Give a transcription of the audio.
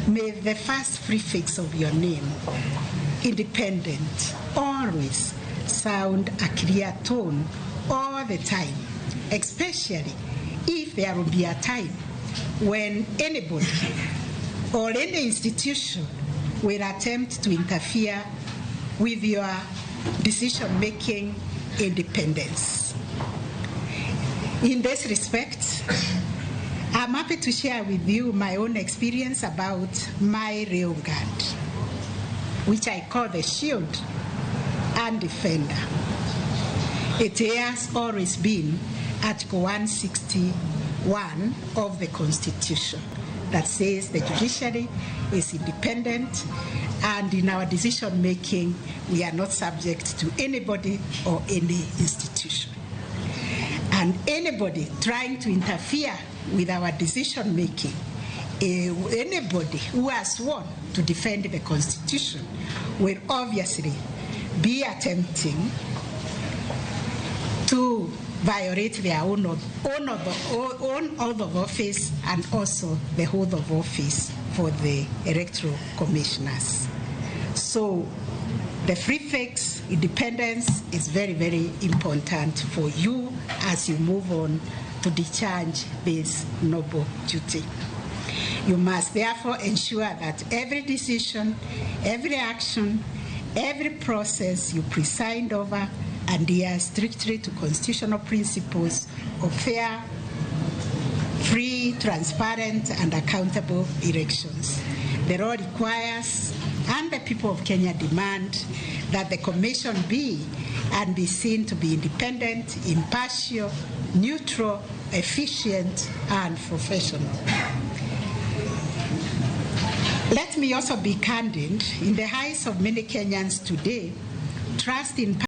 May the first prefix of your name, independent, always sound a clear tone all the time, especially if there will be a time when anybody or any institution will attempt to interfere with your decision-making independence. In this respect, I'm happy to share with you my own experience about my rear guard, which I call the shield and defender. It has always been Article 161 of the Constitution that says the judiciary is independent, and in our decision making, we are not subject to anybody or any institution. And anybody trying to interfere with our decision making, anybody who has sworn to defend the Constitution will obviously be attempting to violate their own oath of office and also the oath of office for the electoral commissioners. So the prefix independence is very, very important for you as you move on to discharge this noble duty. You must therefore ensure that every decision, every action, every process you preside over adhere strictly to constitutional principles of fair, free, transparent, and accountable elections. The law requires, and the people of Kenya demand, that the Commission be and be seen to be independent, impartial, neutral, efficient, and professional. Let me also be candid. In the eyes of many Kenyans today, trust in